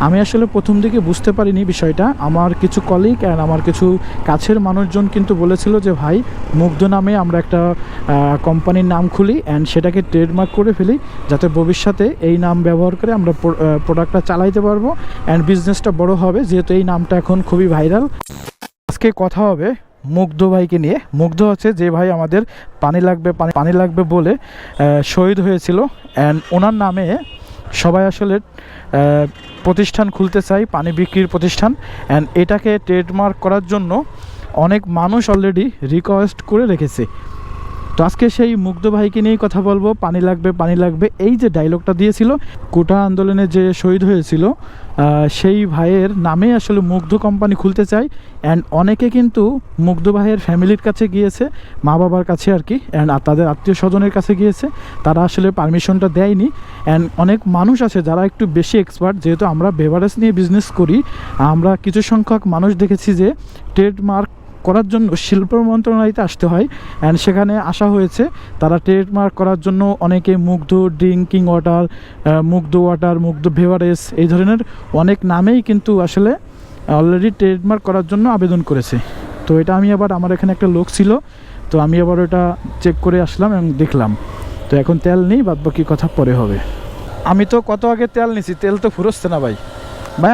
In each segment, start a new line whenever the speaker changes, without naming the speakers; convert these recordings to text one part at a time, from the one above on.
আমি আসলে প্রথম দিকে বুঝতে পারিনি বিষয়টা। আমার কিছু কলিগ অ্যান্ড আমার কিছু কাছের মানুষজন কিন্তু বলেছিল যে ভাই মুগ্ধ নামে আমরা একটা কোম্পানির নাম খুলি অ্যান্ড সেটাকে ট্রেডমার্ক করে ফেলি, যাতে ভবিষ্যতে এই নাম ব্যবহার করে আমরা প্রোডাক্টটা চালাইতে পারবো অ্যান্ড বিজনেসটা বড় হবে, যেহেতু এই নামটা এখন খুবই ভাইরাল। আজকে কথা হবে মুগ্ধ ভাইকে নিয়ে। মুগ্ধ হচ্ছে যে ভাই আমাদের পানি লাগবে বলে শহীদ হয়েছিল অ্যান্ড ওনার নামে সবাই আসলে প্রতিষ্ঠান খুলতে চাই, পানি বিক্রির প্রতিষ্ঠান, অ্যান্ড এটাকে ট্রেডমার্ক করার জন্য অনেক মানুষ অলরেডি রিকোয়েস্ট করে রেখেছে। তো আজকে সেই মুগ্ধ ভাইকে নিয়েই কথা বলবো। পানি লাগবে এই যে ডায়লগটা দিয়েছিল কোটা আন্দোলনে যে শহীদ হয়েছিল, সেই ভাইয়ের নামে আসলে মুগ্ধ কোম্পানি খুলতে চাই। অ্যান্ড অনেকে কিন্তু মুগ্ধ ভাইয়ের ফ্যামিলির কাছে গিয়েছে, মা বাবার কাছে আর কি, অ্যান্ড তাদের আত্মীয় স্বজনের কাছে গিয়েছে, তারা আসলে পারমিশনটা দেয়নি। অ্যান্ড অনেক মানুষ আছে যারা একটু বেশি এক্সপার্ট, যেহেতু আমরা বেভারেজ নিয়ে বিজনেস করি, আমরা কিছু সংখ্যক মানুষ দেখেছি যে ট্রেডমার্ক করার জন্য শিল্প মন্ত্রণালয়তে আসতে হয় অ্যান্ড সেখানে আসা হয়েছে। তারা ট্রেডমার্ক করার জন্য অনেকে মুগ্ধ ড্রিঙ্কিং ওয়াটার, মুগ্ধ বেভারেজ এই ধরনের অনেক নামেই কিন্তু আসলে অলরেডি ট্রেডমার্ক করার জন্য আবেদন করেছে। তো এটা আমি আবার আমার এখানে একটা লোক ছিল, তো আমি আবার ওটা চেক করে আসলাম এবং দেখলাম। তো এখন তেল নেই, বাদ বাকি কথা পরে হবে। আমি তো কত আগে তেল নিছি, তেল তো ফুরোচ্ছে না ভাই।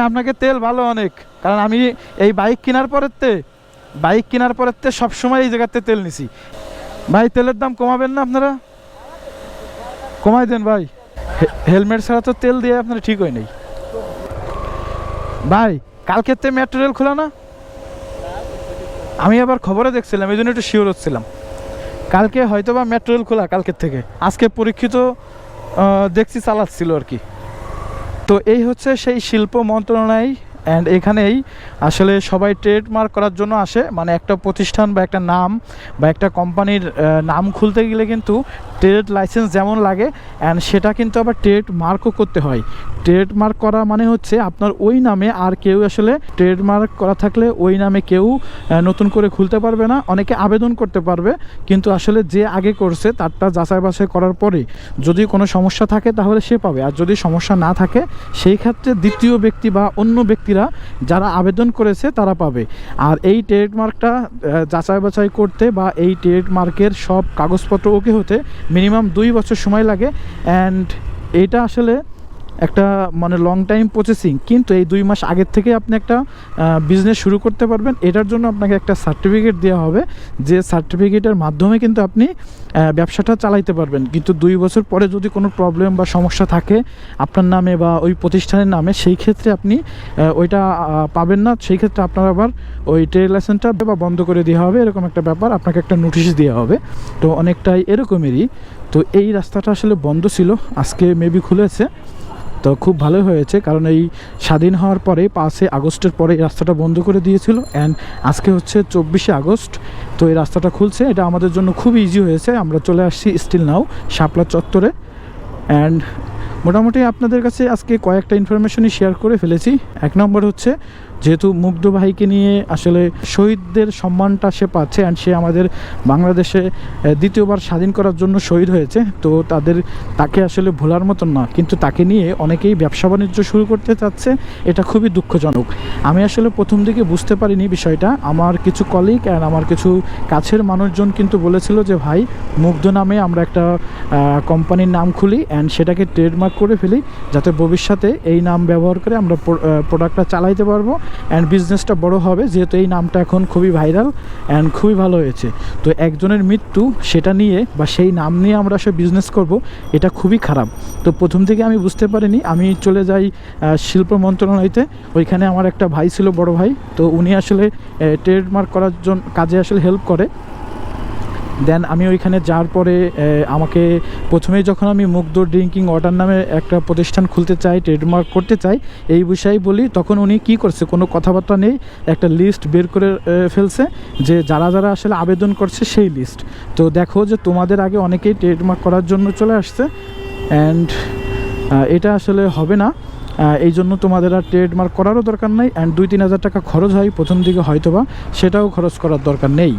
আপনাকে তেল ভালো অনেক, কারণ আমি এই বাইক কেনার পরেতে সবসময় এই জায়গাতে তেল নিছি। ভাই তেলের দাম কমাবেন না আপনারা? কমাই দেন ভাই। হেলমেট ছাড়া তো তেল দিয়ে আপনারা ঠিক হয় নাই ভাই। কালকের তে মেট্রো রেল খোলা না? আমি আবার খবরে দেখছিলাম, এই জন্য একটু শিওর হচ্ছিলাম। কালকে হয়তো বা মেট্রো রেল খোলা, কালকের থেকে। আজকে পরীক্ষিত দেখছি চালাচ্ছিল আর কি। তো এই হচ্ছে সেই শিল্প মন্ত্রণালয় অ্যান্ড এখানেই আসলে সবাই ট্রেডমার্ক করার জন্য আসে। মানে একটা প্রতিষ্ঠান বা একটা নাম বা একটা কোম্পানির নাম খুলতে গেলে কিন্তু ট্রেড লাইসেন্স যেমন লাগে অ্যান্ড সেটা কিন্তু আবার ট্রেডমার্কও করতে হয়। ট্রেডমার্ক করা মানে হচ্ছে আপনার ওই নামে আর কেউ আসলে ট্রেডমার্ক করা থাকলে ওই নামে কেউ নতুন করে খুলতে পারবে না। অনেকে আবেদন করতে পারবে, কিন্তু আসলে যে আগে করছে তারটা যাচাই বাছাই করার পরে যদি কোনো সমস্যা থাকে তাহলে সে পাবে, আর যদি সমস্যা না থাকে সেই ক্ষেত্রে দ্বিতীয় ব্যক্তি বা অন্য ব্যক্তিরা যারা আবেদন করেছে তারা পাবে। আর এই ট্রেডমার্কটা যাচাই বাছাই করতে বা এই ট্রেডমার্কের সব কাগজপত্র ওকে হতে মিনিমাম 2 বছর সময় লাগে। অ্যান্ড এটা আসলে একটা মানে লং টাইম প্রসেসিং, কিন্তু এই 2 মাস আগের থেকে আপনি একটা বিজনেস শুরু করতে পারবেন। এটার জন্য আপনাকে একটা সার্টিফিকেট দেওয়া হবে, যে সার্টিফিকেটের মাধ্যমে কিন্তু আপনি ব্যবসাটা চালাইতে পারবেন। কিন্তু 2 বছর পরে যদি কোনো প্রবলেম বা সমস্যা থাকে আপনার নামে বা ওই প্রতিষ্ঠানের নামে, সেই ক্ষেত্রে আপনি ওইটা পাবেন না। সেই ক্ষেত্রে আপনার আবার ওই ট্রেড লাইসেন্সটা বা বন্ধ করে দেওয়া হবে, এরকম একটা ব্যাপার। আপনাকে একটা নোটিশ দেওয়া হবে। তো অনেকটাই এরকমেরই। তো এই রাস্তাটা আসলে বন্ধ ছিল, আজকে মেবি খুলেছে। তো খুব ভালো হয়েছে, কারণ এই স্বাধীন হওয়ার পরে 5 আগস্টের পরে এই রাস্তাটা বন্ধ করে দিয়েছিল অ্যান্ড আজকে হচ্ছে 24 আগস্ট। তো এই রাস্তাটা খুলছে, এটা আমাদের জন্য খুব ইজি হয়েছে। আমরা চলে আসছি স্টিল নাও শাপলা চত্বরে। অ্যান্ড মোটামুটি আপনাদের কাছে আজকে কয়েকটা ইনফরমেশনই শেয়ার করে ফেলেছি। 1 নম্বর হচ্ছে, যেহেতু মুগ্ধ ভাইকে নিয়ে আসলে শহীদদের সম্মানটা সে পাচ্ছে অ্যান্ড সে আমাদের বাংলাদেশে দ্বিতীয়বার স্বাধীন করার জন্য শহীদ হয়েছে। তো তাকে আসলে ভোলার মতন না, কিন্তু তাকে নিয়ে অনেকেই ব্যবসা বাণিজ্য শুরু করতে চাচ্ছে, এটা খুবই দুঃখজনক। আমি আসলে প্রথম দিকে বুঝতে পারিনি বিষয়টা। আমার কিছু কলিগ অ্যান্ড আমার কিছু কাছের মানুষজন কিন্তু বলেছিল যে ভাই মুগ্ধ নামে আমরা একটা কোম্পানির নাম খুলি অ্যান্ড সেটাকে ট্রেডমার্ক করে ফেলি, যাতে ভবিষ্যতে এই নাম ব্যবহার করে আমরা প্রোডাক্টটা চালাইতে পারবো অ্যান্ড বিজনেসটা বড় হবে, যেহেতু এই নামটা এখন খুবই ভাইরাল অ্যান্ড খুবই ভালো হয়েছে। তো একজনের মৃত্যু, সেটা নিয়ে বা সেই নাম নিয়ে আমরা আসলে বিজনেস করব, এটা খুবই খারাপ। তো প্রথম থেকে আমি বুঝতে পারিনি। আমি চলে যাই শিল্প মন্ত্রণালয়তে, ওইখানে আমার একটা ভাই ছিল, বড় ভাই। তো উনি আসলে ট্রেডমার্ক করার জন্য কাজে আসলে হেল্প করে। দেন আমি ওইখানে যাওয়ার পরে আমাকে প্রথমেই যখন আমি মুগ্ধ ড্রিঙ্কিং ওয়াটার নামে একটা প্রতিষ্ঠান খুলতে চাই, ট্রেডমার্ক করতে চাই, এই বিষয়ে বলি, তখন উনি কি করছে, কোনো কথাবার্তা নেই, একটা লিস্ট বের করে ফেলছে যে যারা যারা আসলে আবেদন করছে সেই লিস্ট। তো দেখো যে তোমাদের আগে অনেকেই ট্রেডমার্ক করার জন্য চলে আসছে অ্যান্ড এটা আসলে হবে না। এই জন্য তোমাদের আর ট্রেডমার্ক করারও দরকার নেই, অ্যান্ড 2-3 হাজার টাকা খরচ হয় প্রথম দিকে হয়তোবা, সেটাও খরচ করার দরকার নেই।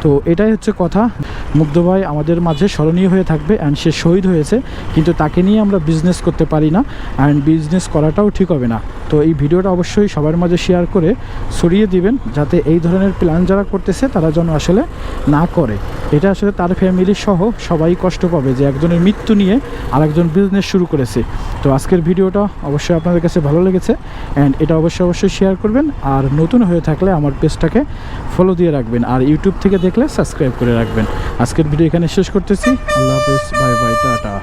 তো এটাই হচ্ছে কথা। মুগ্ধ ভাই আমাদের মাঝে স্মরণীয় হয়ে থাকবে, অ্যান্ড সে শহীদ হয়েছে, কিন্তু তাকে নিয়ে আমরা বিজনেস করতে পারি না, অ্যান্ড বিজনেস করাটাও ঠিক হবে না। তো এই ভিডিওটা অবশ্যই সবার মাঝে শেয়ার করে ছড়িয়ে দিবেন, যাতে এই ধরনের প্ল্যান যারা করতেছে তারা যেন আসলে না করে। এটা আসলে তার ফ্যামিলি সহ সবাই কষ্ট পাবে যে একজনের মৃত্যু নিয়ে আরেকজন বিজনেস শুরু করেছে। তো আজকের ভিডিওটা অবশ্যই আপনাদের কাছে ভালো লেগেছে, অ্যান্ড এটা অবশ্যই শেয়ার করবেন। আর নতুন হয়ে থাকলে আমার পেজটাকে ফলো দিয়ে রাখবেন, আর ইউটিউব থেকে দেখলে সাবস্ক্রাইব করে রাখবেন। আজকের ভিডিও এখানে শেষ করতেছি। আল্লাহ হাফেজ, বাই বাই, টাটা।